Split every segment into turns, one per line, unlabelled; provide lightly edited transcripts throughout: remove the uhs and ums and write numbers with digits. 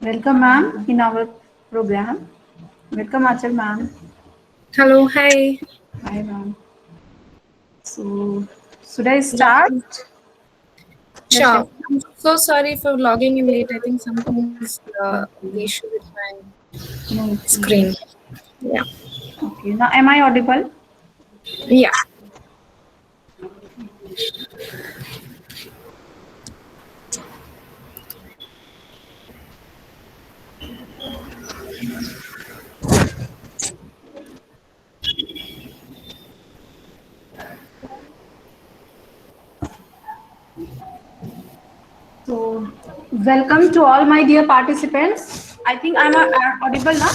Welcome, ma'am, in our program. Welcome, Achal, ma'am.
Hello, hi.
Hi, ma'am. So, should I
Yeah,
start the
sure.
session?
I'm so sorry for logging in late. I think something is the
Okay.
issue with my
No
screen.
issues.
Yeah.
Okay. Now, am I audible?
Yeah.
So, welcome to all my dear participants. I think I'm audible now.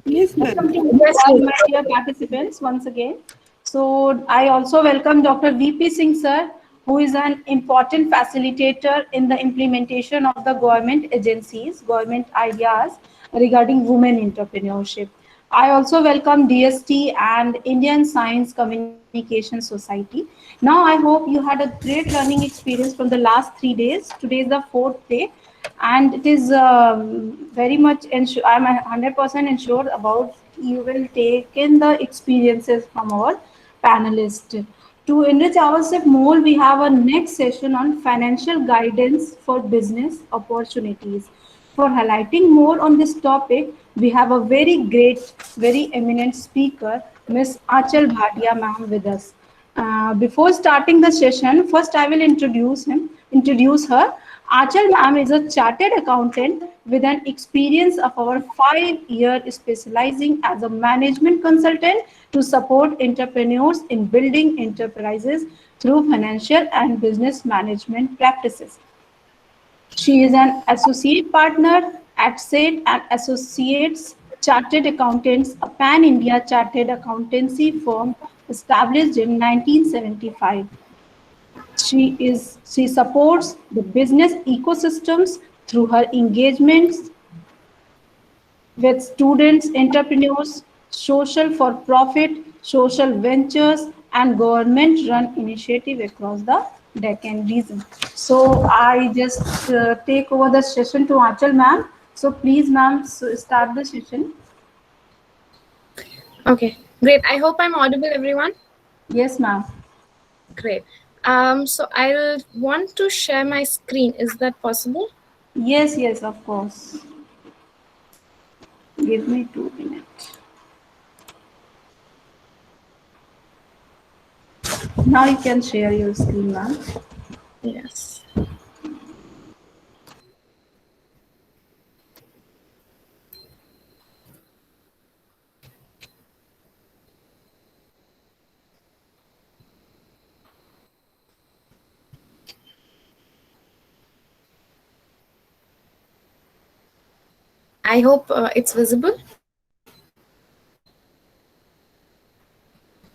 Yes,
Welcome
ma'am.
to
Yes,
all
yes.
my dear participants once again. So I also welcome Dr. VP Singh sir, who is an important facilitator in the implementation of the government agencies, government ideas regarding women entrepreneurship. I also welcome DST and Indian Science Communication Society. Now I hope you had a great learning experience from the last 3 days. Today is the fourth day, and it is very much I'm 100% ensured about you will take in the experiences from our panelists. To enrich ourselves more, we have a next session on financial guidance for business opportunities. For highlighting more on this topic, we have a very great, very eminent speaker, Miss Achal Bhatia ma'am with us. Before starting the session, first I will introduce her. Achal ma'am is a chartered accountant with an experience of over 5 years specializing as a management consultant to support entrepreneurs in building enterprises through financial and business management practices. She is an associate partner at SAID and Associates Chartered Accountants, a pan-India chartered accountancy firm established in 1975. She supports the business ecosystems through her engagements with students, entrepreneurs, social for profit, social ventures, and government run initiative across the Deccan region. So I just take over the session to Achal ma'am. So please ma'am, so start the session.
Okay, great. I hope I'm audible, everyone.
Yes ma'am.
Great. So I'll want to share my screen. Is that possible?
Yes, yes, of course. Give me 2 minutes. Now you can share your screen ma'am.
Yes. I hope it's visible.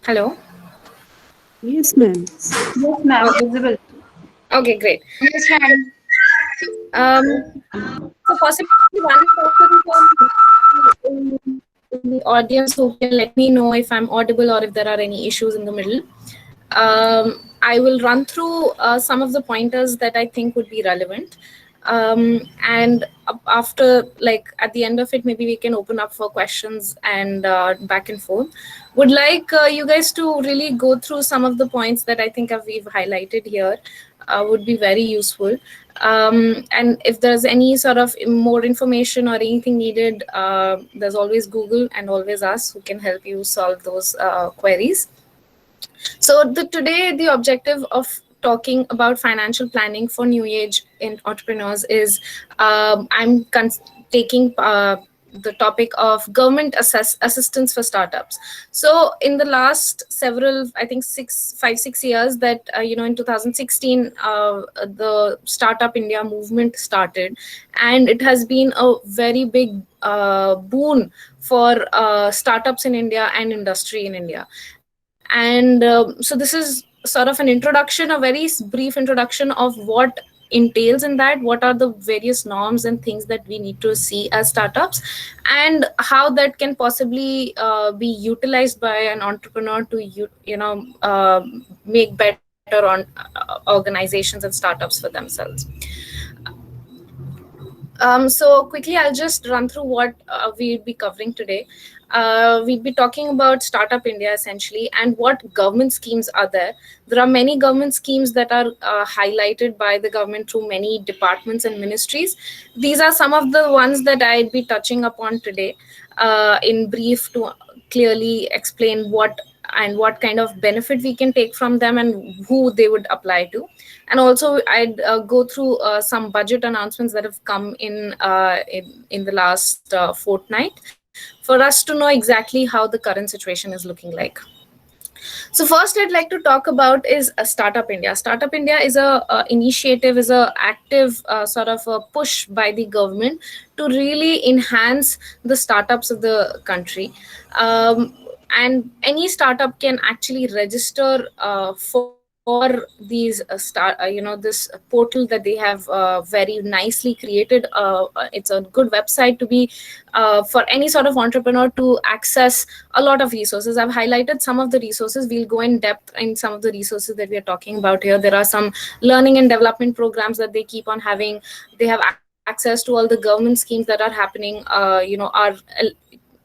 Hello.
Yes, ma'am.
Yes ma'am,
Okay.
visible.
Okay, great.
Yes, ma'am.
So possibly one person in the audience who can let me know if I'm audible or if there are any issues in the middle. I will run through some of the pointers that I think would be relevant. And after, like at the end of it, maybe we can open up for questions and back and forth. Would like you guys to really go through some of the points that I think we've highlighted here. Would be very useful. And if there's any sort of more information or anything needed, there's always Google and always us who can help you solve those queries. So today the objective of talking about financial planning for new age in entrepreneurs is taking the topic of government assistance for startups. So in the last several, I think 5 6 years, that in 2016 the Startup India movement started, and it has been a very big boon for startups in India and industry in India. And so this is sort of an introduction, a very brief introduction of what entails in that, what are the various norms and things that we need to see as startups, and how that can possibly be utilized by an entrepreneur to make better on organizations and startups for themselves. So quickly, I'll just run through what we'll be covering today. We'll be talking about Startup India essentially and what government schemes are there. There are many government schemes that are highlighted by the government through many departments and ministries. These are some of the ones that I'll be touching upon today in brief to clearly explain what kind of benefit we can take from them and who they would apply to. And also I'd go through some budget announcements that have come in the last fortnight for us to know exactly how the current situation is looking like. So first I'd like to talk about is Startup India. Startup India is a initiative, is a active sort of a push by the government to really enhance the startups of the country. And any startup can actually register for these this portal that they have very nicely created. It's a good website to be for any sort of entrepreneur to access a lot of resources. I've highlighted some of the resources. We'll go in depth in some of the resources that we are talking about here. There are some learning and development programs that they keep on having. They have access to all the government schemes that are happening, are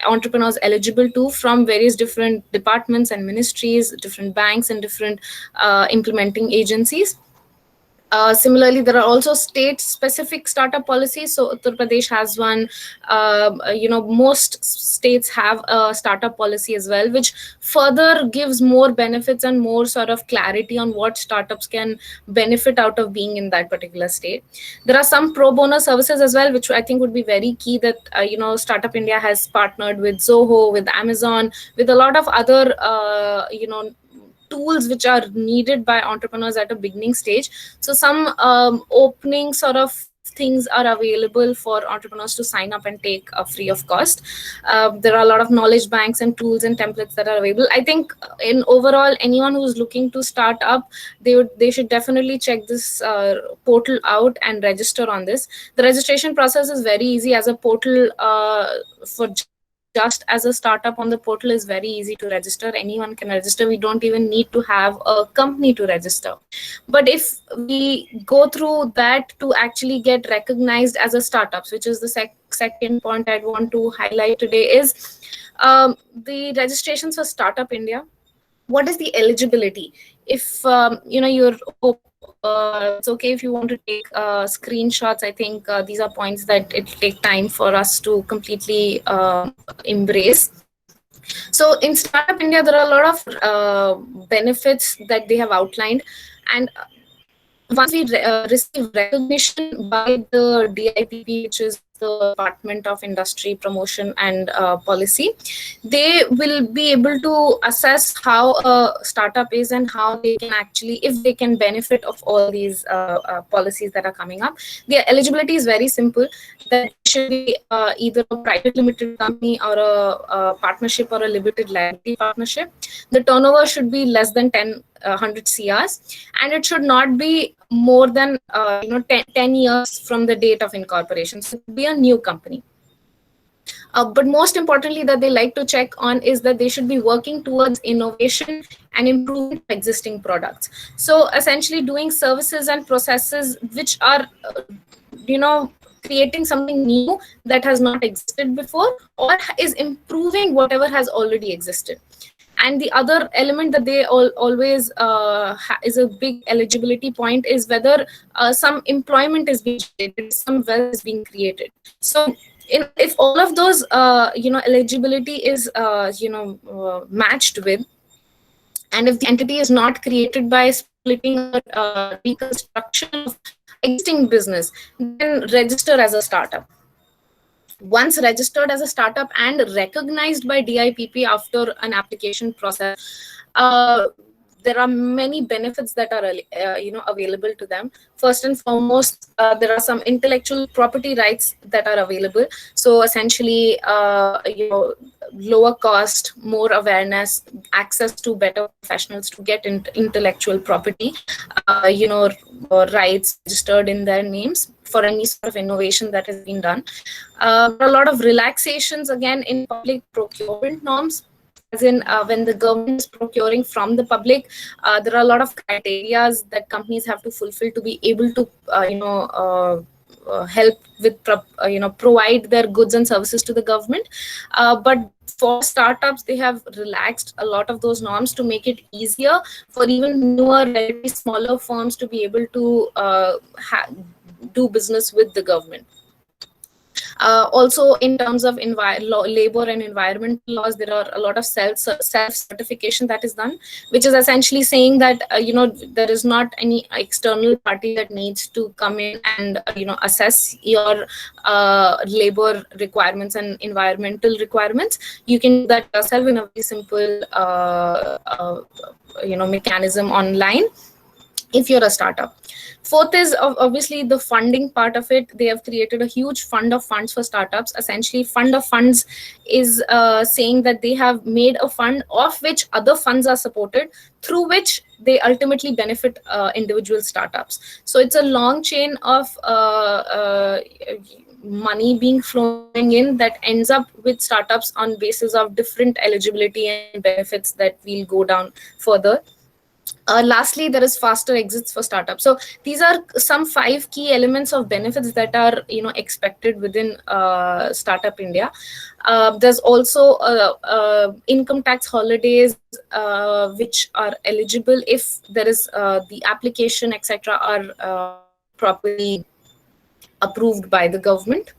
entrepreneurs eligible to from various different departments and ministries, different banks, and different implementing agencies. Similarly, there are also state-specific startup policies. So Uttar Pradesh has one. Most states have a startup policy as well, which further gives more benefits and more sort of clarity on what startups can benefit out of being in that particular state. There are some pro bono services as well, which I think would be very key. That Startup India has partnered with Zoho, with Amazon, with a lot of other tools which are needed by entrepreneurs at a beginning stage. So some opening sort of things are available for entrepreneurs to sign up and take free of cost. There are a lot of knowledge banks and tools and templates that are available. I think in overall, anyone who's looking to start up, they should definitely check this portal out and register on this. The registration process is very easy. As a portal for just as a startup on the portal is very easy to register. Anyone can register. We don't even need to have a company to register. But if we go through that to actually get recognized as a startups, which is the second point I'd want to highlight today, is the registrations for Startup India. What is the eligibility? If you're it's okay if you want to take screenshots. I think these are points that it take time for us to completely embrace. So in Startup India, there are a lot of benefits that they have outlined. And once we receive recognition by the DIPP, which is the Department of Industry Promotion and Policy, they will be able to assess how a startup is and how they can actually, if they can benefit of all these policies that are coming up. Their eligibility is very simple, that they should be either a private limited company or a partnership or a limited liability partnership. The turnover should be less than 100 CRs, and it should not be more than 10 years from the date of incorporation. So it would be a new company. But most importantly that they like to check on is that they should be working towards innovation and improvement of existing products. So essentially doing services and processes which are creating something new that has not existed before, or is improving whatever has already existed. And the other element that they always is a big eligibility point is whether some employment is being generated, some wealth is being created. So if all of those eligibility is matched with, and if the entity is not created by splitting or reconstruction of existing business, then register as a startup. Once registered as a startup and recognized by DIPP after an application process, there are many benefits that are available to them. First and foremost, there are some intellectual property rights that are available. So essentially, lower cost, more awareness, access to better professionals to get intellectual property, rights registered in their names for any sort of innovation that has been done. There are a lot of relaxations again in public procurement norms. As in, when the government is procuring from the public, there are a lot of criteria that companies have to fulfill to be able to, help with provide their goods and services to the government. But for startups, they have relaxed a lot of those norms to make it easier for even newer, relatively smaller firms to be able to do business with the government. Also, in terms of labor and environmental laws, there are a lot of self certification that is done, which is essentially saying that there is not any external party that needs to come in and assess your labor requirements and environmental requirements. You can do that yourself in a very simple mechanism online if you're a startup. Fourth is obviously the funding part of it. They have created a huge fund of funds for startups. Essentially, fund of funds is saying that they have made a fund of which other funds are supported, through which they ultimately benefit individual startups. So it's a long chain of money being flowing in that ends up with startups on basis of different eligibility and benefits that we'll go down further. Lastly, there is faster exits for startups. So these are some 5 key elements of benefits that are expected within Startup India. There's also income tax holidays which are eligible if there is the application, etc., are properly approved by the government.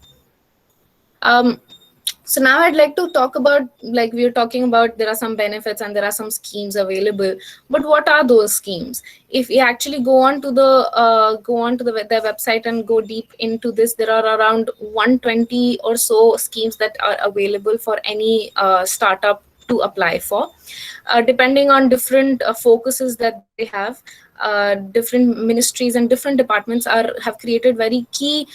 So now I'd like to talk about, like we were talking about, there are some benefits and there are some schemes available. But what are those schemes? If you actually go on to their website and go deep into this, there are around 120 or so schemes that are available for any startup to apply for, depending on different focuses that they have. Different ministries and different departments have created very key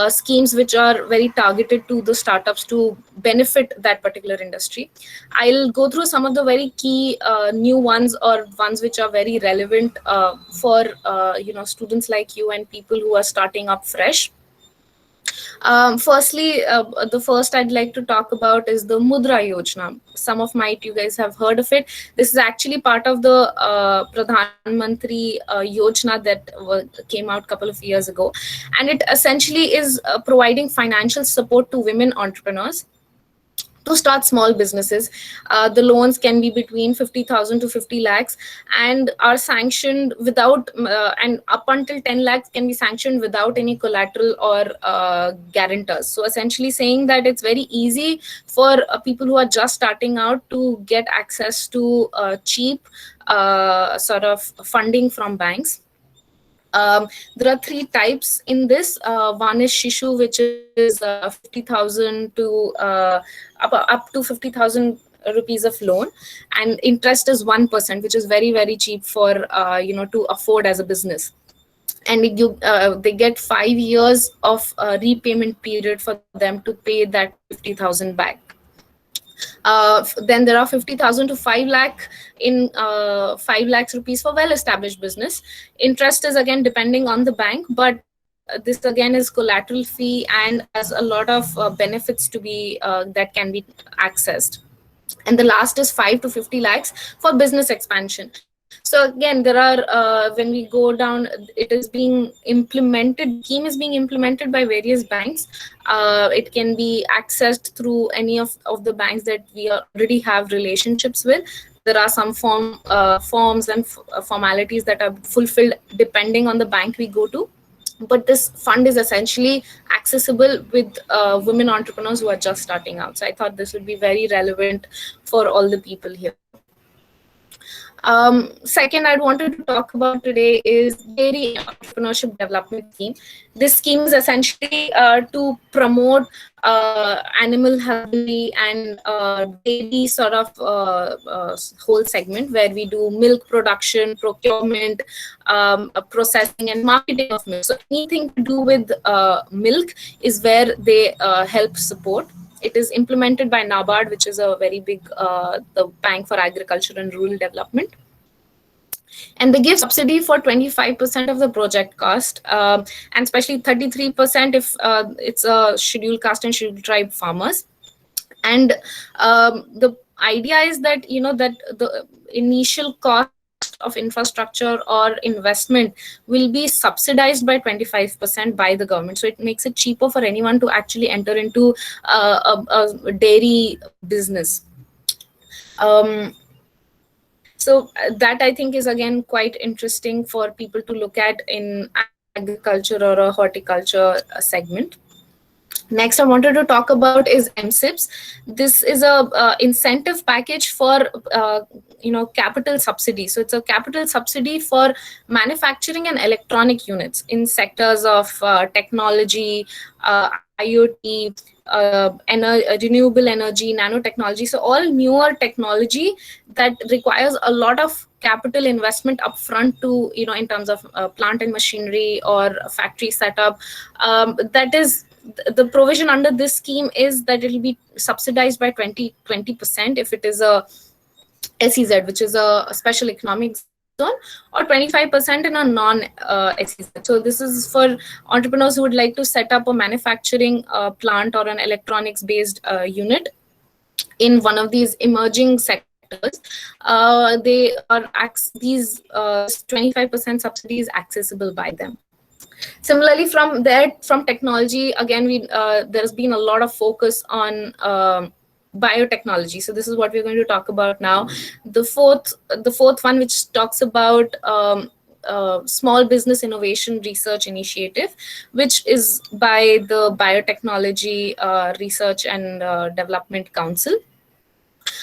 schemes which are very targeted to the startups to benefit that particular industry. I'll go through some of the very key new ones, or ones which are very relevant for students like you and people who are starting up fresh. Firstly, the first I'd like to talk about is the Mudra Yojana. Some of you guys have heard of it. This is actually part of the Pradhan Mantri Yojana that came out a couple of years ago. And it essentially is providing financial support to women entrepreneurs to start small businesses. The loans can be between 50,000 to 50 lakhs and are sanctioned without, and up until 10 lakhs can be sanctioned without any collateral or guarantors. So essentially saying that it's very easy for people who are just starting out to get access to cheap sort of funding from banks. There are 3 types in this. One is Shishu, which is 50,000 to up to 50,000 rupees of loan, and interest is 1%, which is very, very cheap for to afford as a business. And they get 5 years of repayment period for them to pay that 50,000 back. Then there are 50,000 to 5 lakh in 5 lakhs rupees for well-established business. Interest is again depending on the bank, but this again is collateral free and has a lot of benefits to be that can be accessed. And the last is 5 to 50 lakhs for business expansion. So again, there are when we go down, it is being implemented. Scheme is being implemented by various banks. It can be accessed through any of the banks that we already have relationships with. There are some forms and formalities that are fulfilled depending on the bank we go to. But this fund is essentially accessible with women entrepreneurs who are just starting out. So I thought this would be very relevant for all the people here. Second, I'd wanted to talk about today is Dairy Entrepreneurship Development Scheme. This scheme is essentially to promote animal husbandry and dairy sort of whole segment, where we do milk production, procurement, processing and marketing of milk. So anything to do with milk is where they help support. It is implemented by NABARD, which is a very big the Bank for Agriculture and Rural Development. And they give subsidy for 25% of the project cost, and especially 33% if it's a scheduled caste and scheduled tribe farmers. And the idea is that that the initial cost of infrastructure or investment will be subsidized by 25% by the government. So it makes it cheaper for anyone to actually enter into a dairy business. So that I think is again quite interesting for people to look at in agriculture or a horticulture segment. Next, I wanted to talk about is MSIPs. This is a incentive package for capital subsidy. So it's a capital subsidy for manufacturing and electronic units in sectors of technology, IoT, renewable energy, nanotechnology. So all newer technology that requires a lot of capital investment upfront to, in terms of plant and machinery or factory setup. That is the provision under this scheme is that it will be subsidized by 20% if it is a SEZ, which is a special economic zone, or 25% in a non-SEZ. So this is for entrepreneurs who would like to set up a manufacturing plant or an electronics-based unit in one of these emerging sectors. These 25% subsidy is accessible by them. Similarly, from technology, again, there's been a lot of focus on biotechnology. So this is what we're going to talk about now. The fourth one, which talks about small business innovation research initiative, which is by the Biotechnology Research and Development Council.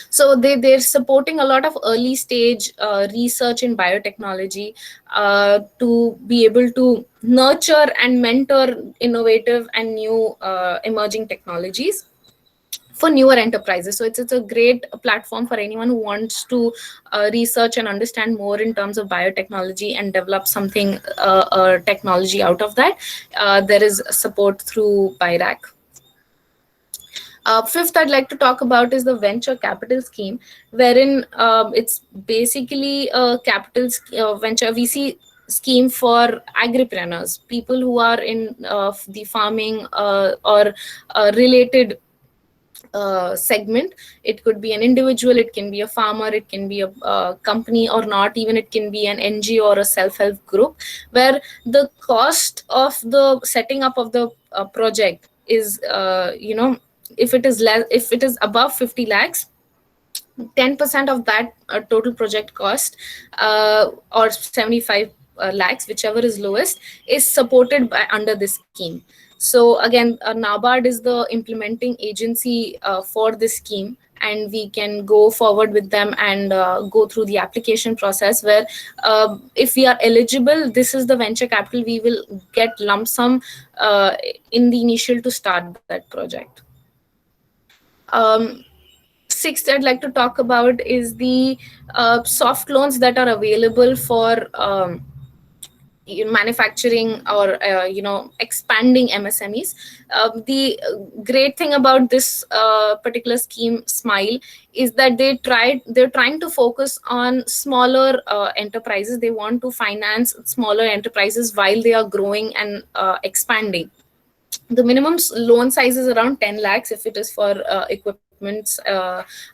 So they're supporting a lot of early stage research in biotechnology to be able to nurture and mentor innovative and new emerging technologies for newer enterprises. So it's a great platform for anyone who wants to research and understand more in terms of biotechnology and develop something, technology out of that. There is support through BIRAC. Fifth, I'd like to talk about is the venture capital scheme, wherein it's basically a venture VC scheme for agripreneurs, people who are in the farming or related segment. It could be an individual, it can be a farmer, it can be a company or not, even it can be an NGO or a self-help group, where the cost of the setting up of the project is, if it is above 50 lakhs, 10% of that total project cost, or 75 lakhs, whichever is lowest, is supported by under this scheme. So again, NABARD is the implementing agency for this scheme, and we can go forward with them and go through the application process, where if we are eligible, this is the venture capital we will get lump sum in the initial to start that project. Sixth, I'd like to talk about is the soft loans that are available for manufacturing or expanding MSMEs. The great thing about this particular scheme, Smile, is that they're trying to focus on smaller enterprises. They want to finance smaller enterprises while they are growing and expanding. The minimum loan size is around 10 lakhs if it is for equipments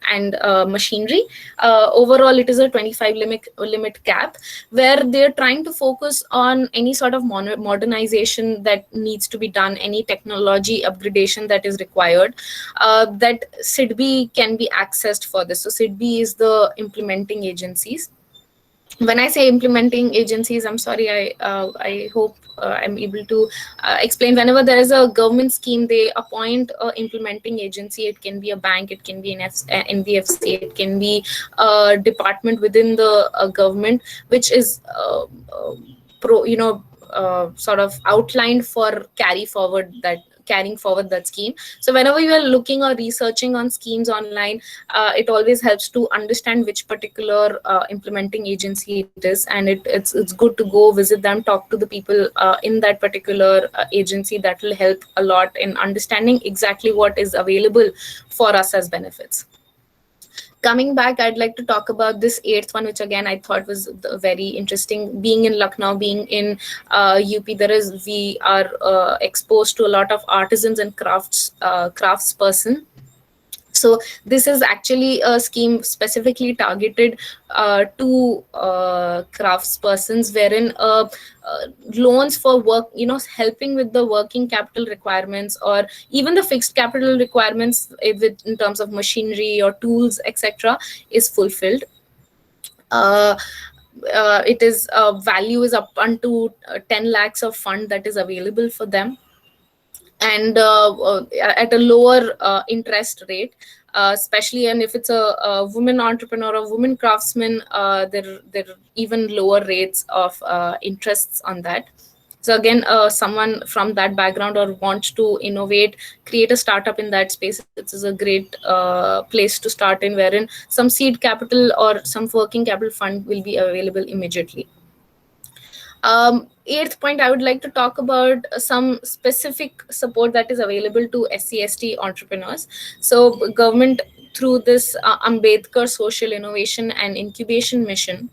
and machinery. Overall, it is a 25 limit cap, where they're trying to focus on any sort of modernization that needs to be done, any technology upgradation that is required, that SIDBI can be accessed for this. So SIDBI is the implementing agencies. When I say implementing agencies, I'm sorry, I hope I'm able to explain. Whenever there is a government scheme, they appoint an implementing agency. It can be a bank, it can be an NBFC, it can be a department within the government, which is sort of outlined for carrying forward that scheme. So whenever you are looking or researching on schemes online, it always helps to understand which particular implementing agency it is, and it's good to go visit them, talk to the people in that particular agency. That will help a lot in understanding exactly what is available for us as benefits. Coming back, I'd like to talk about this eighth one, which again I thought was very interesting. Being in Lucknow, being in UP, we are exposed to a lot of artisans and craftsperson. So this is actually a scheme specifically targeted to craftspersons, wherein loans for work, helping with the working capital requirements, or even the fixed capital requirements in terms of machinery or tools, etc., is fulfilled. uh, it is value is up unto 10 lakhs of fund that is available for them, and at a lower interest rate, especially, and if it's a woman entrepreneur or woman craftsman, there are even lower rates of interests on that. So again, someone from that background or wants to innovate, create a startup in that space, it is a great place to start in, wherein some seed capital or some working capital fund will be available immediately. Eighth point, I would like to talk about some specific support that is available to SC/ST entrepreneurs. So, government, through this Ambedkar Social Innovation and Incubation Mission,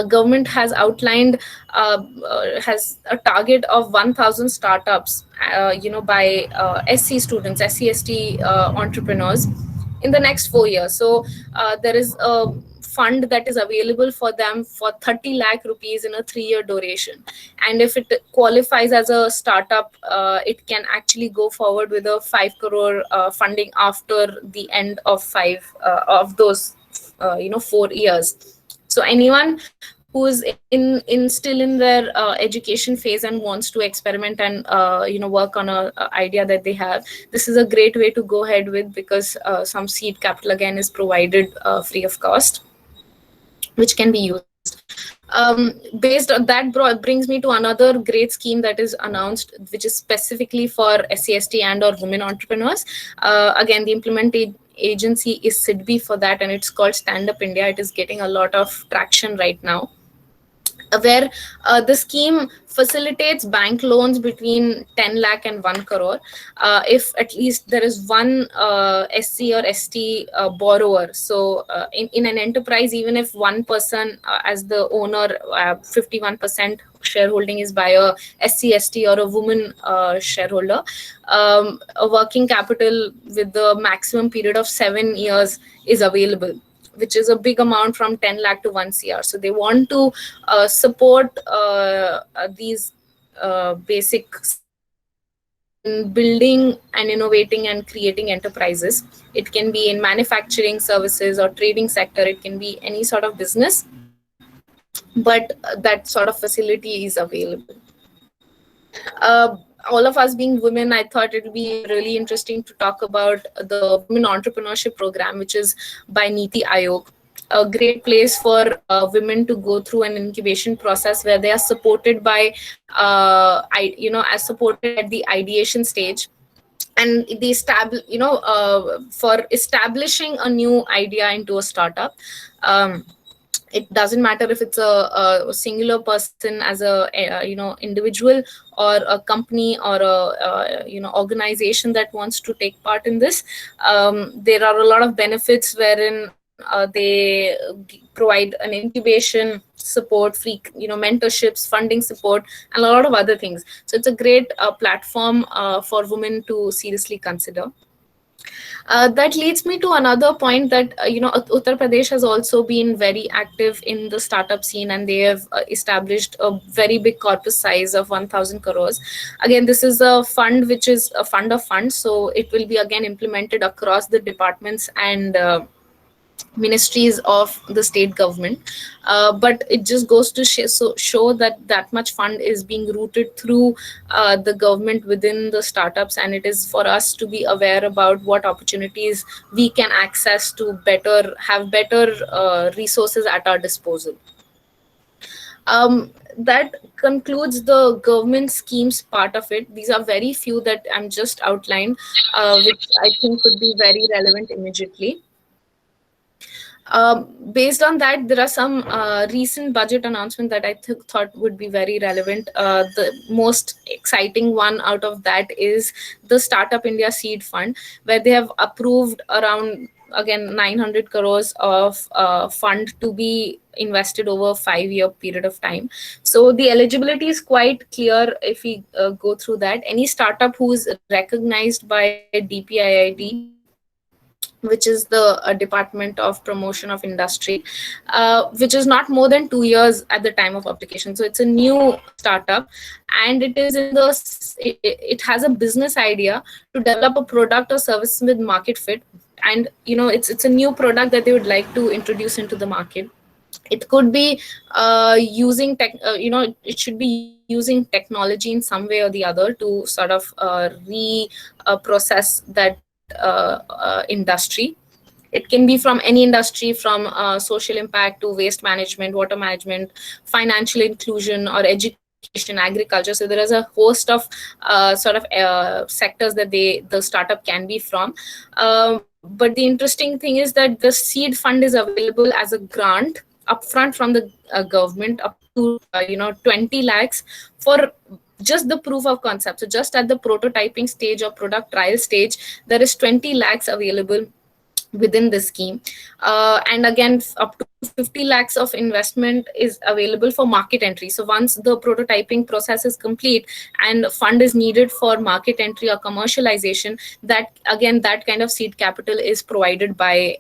government has outlined, has a target of 1,000 startups, by SC students, SC/ST entrepreneurs in the next 4 years. So there is a fund that is available for them for 30 lakh rupees in a 3-year duration. And if it qualifies as a startup, it can actually go forward with a 5 crore funding after the end of of those 4 years. So anyone who is in still in their education phase and wants to experiment and work on a idea that they have, this is a great way to go ahead with, because some seed capital again is provided free of cost, which can be used. Based on that, brings me to another great scheme that is announced, which is specifically for SCST and or women entrepreneurs. Again, the implementing agency is SIDBI for that, and it's called Stand Up India. It is getting a lot of traction right now, where the scheme facilitates bank loans between 10 lakh and 1 crore if at least there is one SC or ST borrower. So in an enterprise, even if one person as the owner, 51% shareholding is by a SC, ST or a woman shareholder, a working capital with the maximum period of 7 years is available, which is a big amount, from 10 lakh to 1 CR. So they want to support these basic skills in building and innovating and creating enterprises. It can be in manufacturing, services, or trading sector. It can be any sort of business, but that sort of facility is available. All of us being women, I thought it would be really interesting to talk about the Women Entrepreneurship Program, which is by Niti Aayog. A great place for women to go through an incubation process where they are supported by, as supported at the ideation stage, and they for establishing a new idea into a startup. It doesn't matter if it's a singular person as individual, or a company, or a organization that wants to take part in this. There are a lot of benefits, wherein they provide an incubation support, free mentorships, funding support, and a lot of other things. So it's a great platform for women to seriously consider. That leads me to another point, that Uttar Pradesh has also been very active in the startup scene, and they have established a very big corpus size of 1,000 crores. Again, this is a fund which is a fund of funds, so it will be again implemented across the departments and ministries of the state government. But it just goes to show that that much fund is being routed through the government within the startups, and it is for us to be aware about what opportunities we can access to have better resources at our disposal. That concludes the government schemes part of it. These are very few that I'm just outlined, which I think could be very relevant immediately. Based on that, there are some recent budget announcements that I thought would be very relevant. The most exciting one out of that is the Startup India Seed Fund, where they have approved around, again, 900 crores of fund to be invested over a 5-year period of time. So the eligibility is quite clear if we go through that. Any startup who is recognized by DPIIT which is the Department of Promotion of Industry, which is not more than 2 years at the time of application. So it's a new startup, and it is in the it has a business idea to develop a product or service with market fit, and it's a new product that they would like to introduce into the market. It could be using tech, it should be using technology in some way or the other to sort of process that industry. It can be from any industry, from social impact to waste management, water management, financial inclusion, or education, agriculture. So there is a host of sectors that the startup can be from. But the interesting thing is that the seed fund is available as a grant upfront from the government, up to 20 lakhs for just the proof of concept. So just at the prototyping stage or product trial stage, there is 20 lakhs available within the scheme. And again, up to 50 lakhs of investment is available for market entry. So once the prototyping process is complete and fund is needed for market entry or commercialization, that again, that kind of seed capital is provided by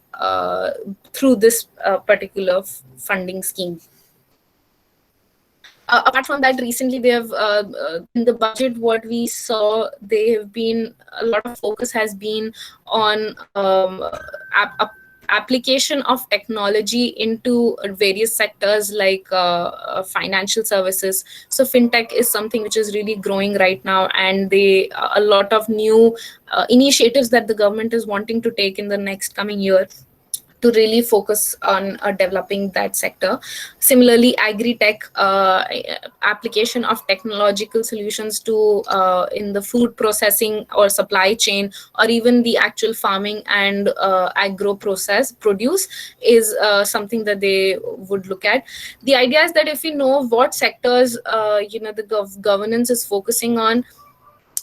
through this particular funding scheme. Apart from that, recently they have in the budget, what we saw, they have been, a lot of focus has been on application of technology into various sectors like financial services. So fintech is something which is really growing right now, and they a lot of new initiatives that the government is wanting to take in the next coming year to really focus on developing that sector. Similarly, agri-tech, application of technological solutions to in the food processing or supply chain, or even the actual farming and agro process produce, is something that they would look at. The idea is that if we know what sectors the governance is focusing on,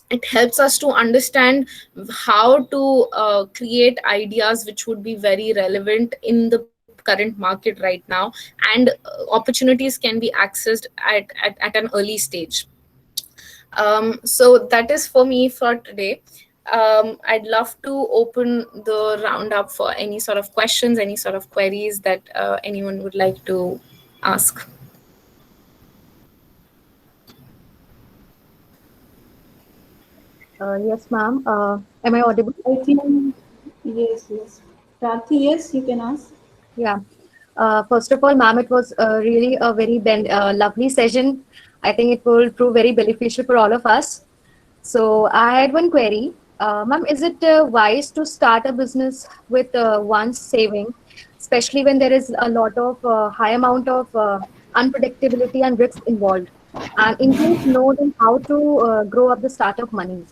it helps us to understand how to create ideas which would be very relevant in the current market right now, and opportunities can be accessed at an early stage. So that is for me for today. I'd love to open the round up for any sort of questions, any sort of queries that anyone would like to ask.
Yes, ma'am. Am I audible?
I think yes, yes. Prarthi, yes, you can ask.
Yeah. First of all, ma'am, it was really a very lovely session. I think it will prove very beneficial for all of us. So I had one query. Ma'am, is it wise to start a business with one's saving, especially when there is a lot of high amount of unpredictability and risks involved? And in case no, then how to grow up the startup money?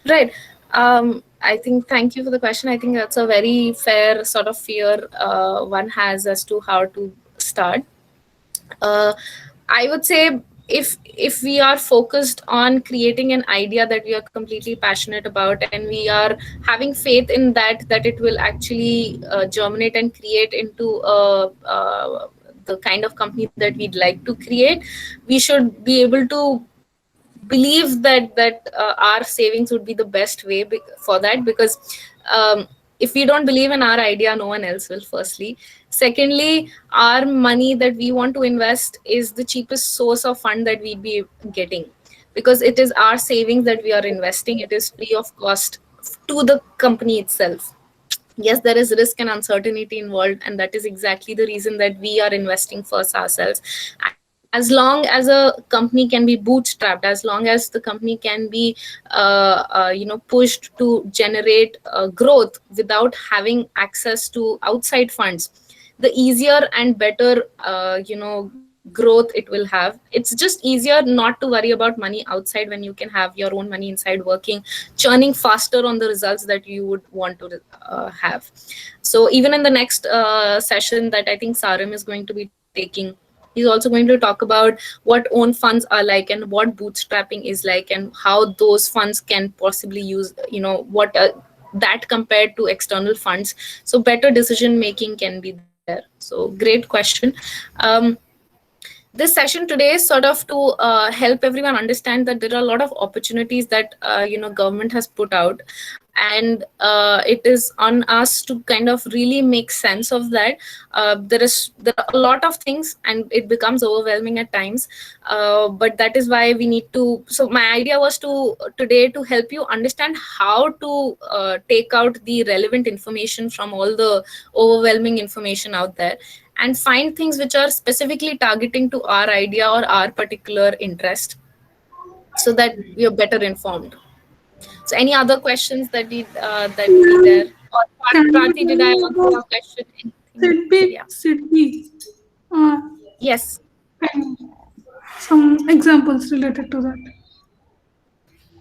Right. I think, thank you for the question. I think that's a very fair sort of fear one has as to how to start. I would say, if we are focused on creating an idea that we are completely passionate about, and we are having faith in that it will actually germinate and create into the kind of company that we'd like to create, we should be able to believe that our savings would be the best way for that, because if we don't believe in our idea, no one else will, firstly. Secondly, our money that we want to invest is the cheapest source of fund that we'd be getting, because it is our savings that we are investing. It is free of cost to the company itself. Yes, there is risk and uncertainty involved, and that is exactly the reason that we are investing first ourselves. As long as a company can be bootstrapped, as long as the company can be pushed to generate growth without having access to outside funds, the easier and better growth it will have. It's just easier not to worry about money outside when you can have your own money inside, working, churning faster on the results that you would want to have. So even in the next session that I think Sarim is going to be taking, he's also going to talk about what own funds are like, and what bootstrapping is like, and how those funds can possibly use, what that compared to external funds. So better decision making can be there. So great question. this session today is sort of to help everyone understand that there are a lot of opportunities that government has put out, and it is on us to kind of really make sense of that. There are a lot of things and it becomes overwhelming at times, but that is why we need to. So my idea was to today to help you understand how to take out the relevant information from all the overwhelming information out there, and find things which are specifically targeting to our idea or our particular interest, so that we are better informed. So any other questions that be there? Or
Can you
Prati,
tell
did I
me
answer your
about
question? Anything?
Sidbi?
Yeah.
Sidbi. Uh,
Yes.
and some examples related to that.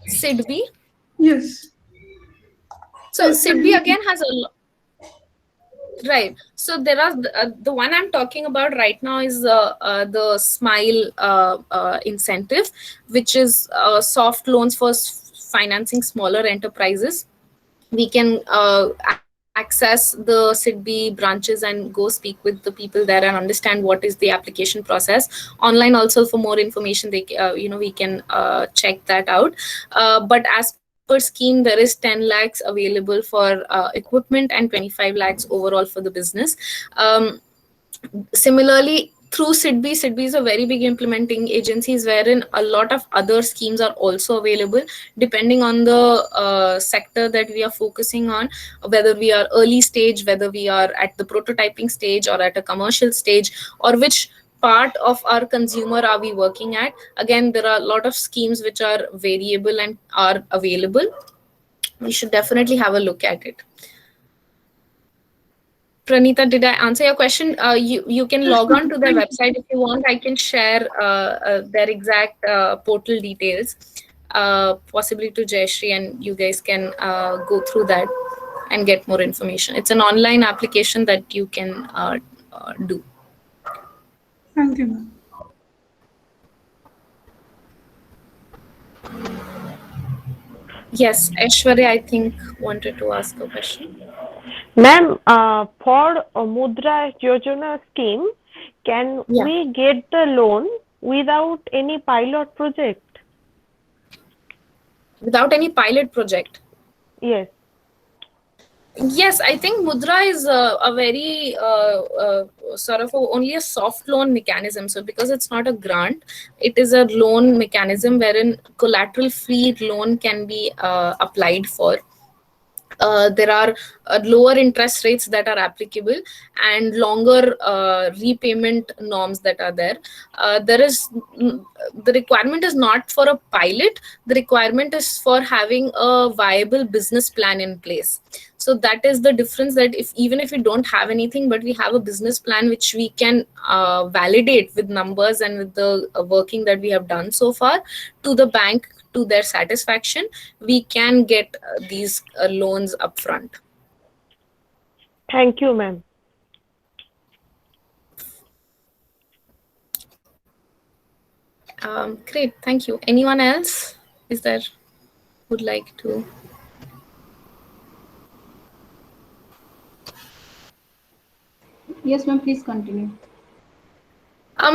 SIDBI.
Yes.
So SIDBI
Sidbi.
again has right. So there are the one I'm talking about right now is the Smile incentive, which is soft loans for financing smaller enterprises. We can access the SIDBI branches and go speak with the people there and understand what is the application process. Online also, for more information, we can check that out. But as per scheme, there is 10 lakhs available for equipment and 25 lakhs overall for the business. Similarly, through SIDBI is a very big implementing agencies wherein a lot of other schemes are also available depending on the sector that we are focusing on, whether we are early stage, whether we are at the prototyping stage or at a commercial stage, or which part of our consumer are we working at. Again, there are a lot of schemes which are variable and are available. We should definitely have a look at it. Pranita, did I answer your question? You can
Yes,
log on
ma'am.
to their
Thank
website if you want. I can share their exact portal details, possibly to Jayashree, and you guys can go through that and get more information. It's an online application that you can do.
Thank you, ma'am.
Yes, Aishwarya, I think, wanted to ask a question.
Ma'am, for Mudra Yojana scheme, can
Yeah.
we get the loan without any pilot project?
Without any pilot project.
Yes.
Yes, I think Mudra is a very sort of only a soft loan mechanism. So because it's not a grant, it is a loan mechanism wherein collateral-free loan can be applied for. There are lower interest rates that are applicable and longer repayment norms that are there. The requirement is not for a pilot. The requirement is for having a viable business plan in place. So that is the difference, that if even if we don't have anything, but we have a business plan which we can validate with numbers and with the working that we have done so far to the bank to their satisfaction, we can get these loans upfront.
Thank you, ma'am.
Great, thank you. Anyone else is there would like to?
Yes, ma'am, please continue.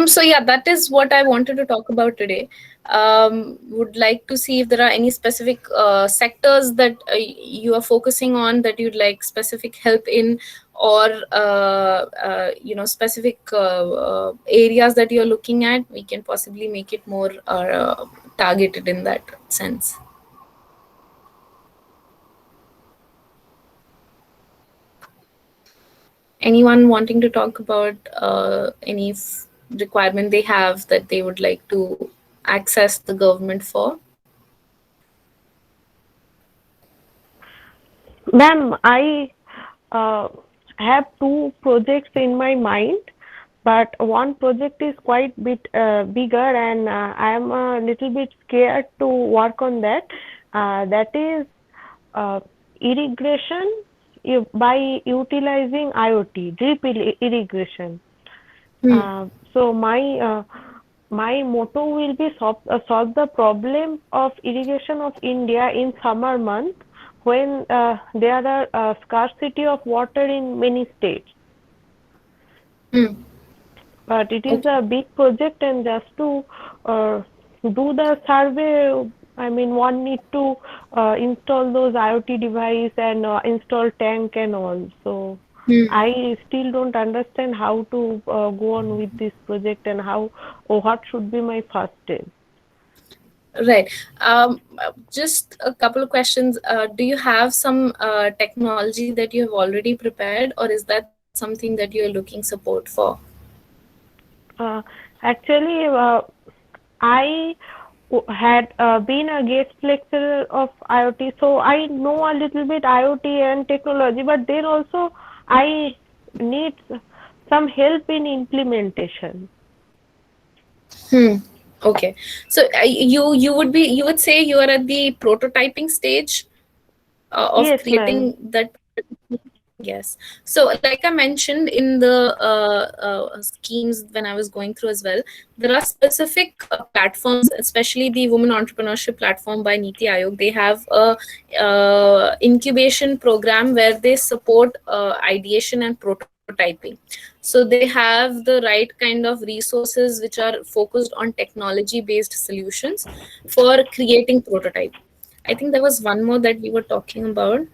So yeah, that is what I wanted to talk about today. Would like to see if there are any specific sectors that you are focusing on that you'd like specific help in, or specific areas that you're looking at. We can possibly make it more targeted in that sense. Anyone wanting to talk about any requirement they have that they would like to access the government for?
Ma'am, I have two projects in my mind, but one project is quite bit bigger, and I am a little bit scared to work on that. That is irrigation by utilizing IoT, drip irrigation. So my motto will be solve the problem of irrigation of India in summer month, when there are scarcity of water in many states. but it is a big project, and just to do the survey, I mean, one need to install those IoT device and install tank and all. So I still don't understand how to go on with this project and how or what should be my first step.
Right. Just a couple of questions. Do you have some technology that you have already prepared, or is that something that you're looking support for?
Actually, I had been a guest lecturer of IoT, so I know a little bit IoT and technology, but then also I need some help in implementation.
Okay. So you would say you are at the prototyping stage of
Yes, ma'am.
creating that. Yes. So, like I mentioned in the schemes when I was going through as well, there are specific platforms, especially the Women Entrepreneurship platform by Niti Aayog. They have a incubation program where they support ideation and prototyping. So they have the right kind of resources which are focused on technology-based solutions for creating prototype. I think there was one more that we were talking about.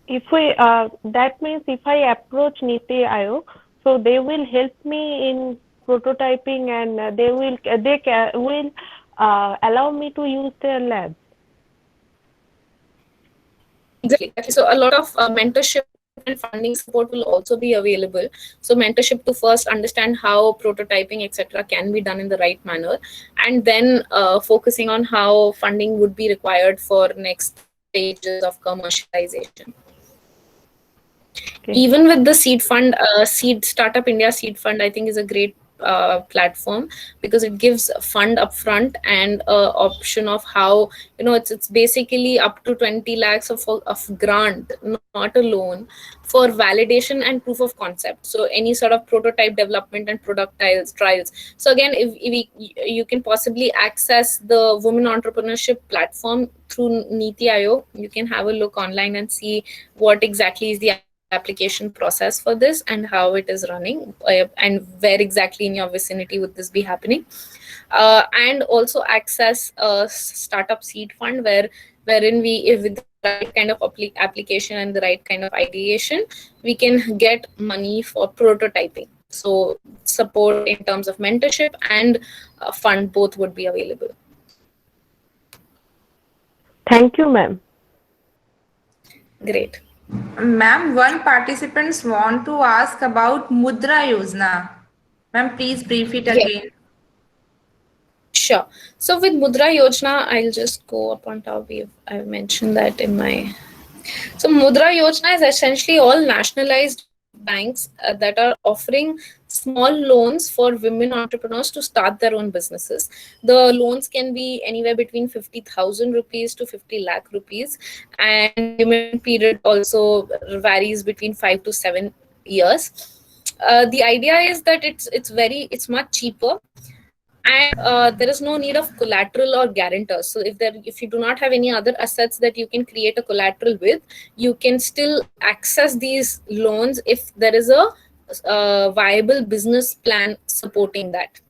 If we that means if I approach Niti Aayog, so they will help me in prototyping, and they will allow me to use their labs.
Exactly. So a lot of mentorship and funding support will also be available. So mentorship to first understand how prototyping, etc., can be done in the right manner, and then focusing on how funding would be required for next stages of commercialization.
Okay.
Even with the seed fund, Startup India seed fund, I think is a great platform because it gives fund upfront and option of how, it's basically up to 20 lakhs of grant, not a loan, for validation and proof of concept. So any sort of prototype development and product trials. So again, if you can possibly access the Women Entrepreneurship platform through Niti Aayog. You can have a look online and see what exactly is the application process for this and how it is running, and where exactly in your vicinity would this be happening. And also access a startup seed fund wherein we, if with the right kind of application and the right kind of ideation, we can get money for prototyping. So support in terms of mentorship and fund, both would be available.
Thank you, ma'am.
Great.
Ma'am, one participants want to ask about Mudra Yojana. Ma'am, please brief it again.
Sure. So with Mudra Yojana, I'll just go up on top. I've mentioned that in my. So Mudra Yojana is essentially all nationalized banks that are offering small loans for women entrepreneurs to start their own businesses. The loans can be anywhere between 50,000 rupees to 50 lakh rupees, and the repayment period also varies between 5 to 7 years. The idea is that it's much cheaper, and there is no need of collateral or guarantors. So if you do not have any other assets that you can create a collateral with, you can still access these loans if there is a viable business plan supporting that.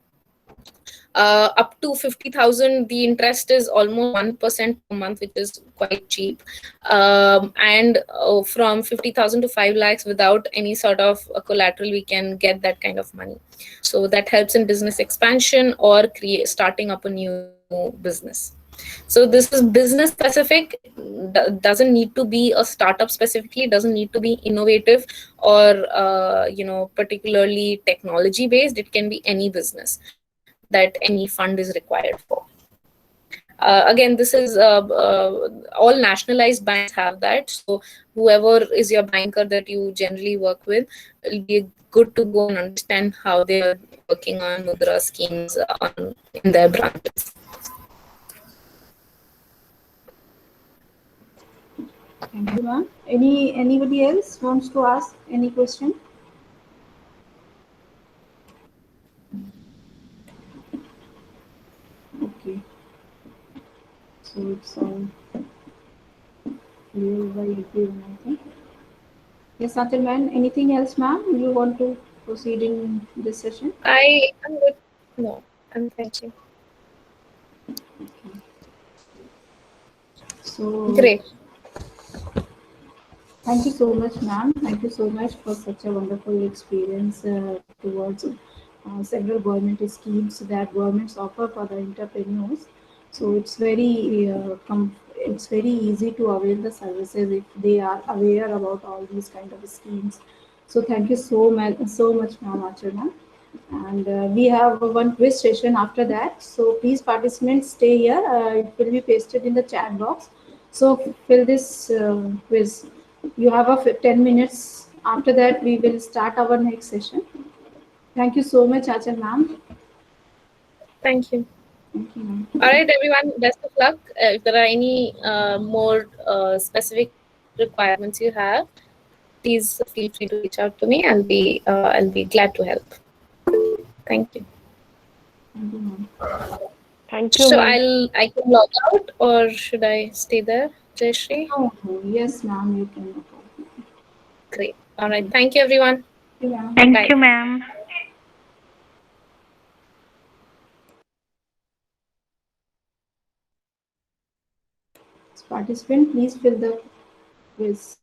Up to 50,000, the interest is almost 1% per month, which is quite cheap. And from 50,000 to 5 lakhs without any sort of collateral, we can get that kind of money. So that helps in business expansion or starting up a new business. So this is business specific, doesn't need to be a startup specifically, doesn't need to be innovative or particularly technology based. It can be any business that any fund is required for. Again, this is all nationalized banks have that. So whoever is your banker that you generally work with, it'll be good to go and understand how they are working on Mudra schemes in their branches.
Thank you, ma'am. Anybody else wants to ask any question? Okay. So it's WEDP-1, I think. Yes, Atil ma'am. Anything else, ma'am? You want to proceeding this session?
I am good. No, and thank you.
So
Great.
thank you so much, ma'am. Thank you so much for such a wonderful experience towards several government schemes that governments offer for the entrepreneurs. So it's very easy to avail the services if they are aware about all these kind of schemes. So thank you so much, ma'am Archana. And we have one quiz session after that. So please participants stay here. It will be pasted in the chat box. So fill this quiz. You have a 10 minutes. After that, we will start our next session. Thank you so much, Achal ma'am.
Thank you.
Thank you, ma'am.
All right, everyone. Best of luck. If there are any more specific requirements you have, please feel free to reach out to me. I'll be glad to help. Thank you.
Thank you, ma'am.
Thank you,
So
ma'am.
I can log out, or should I stay there, Jayashree?
Oh, yes, ma'am. You can look out.
Great. All right. Thank you, everyone.
Thank you, ma'am.
Bye.
Thank you, ma'am.
Participant, please fill the quiz.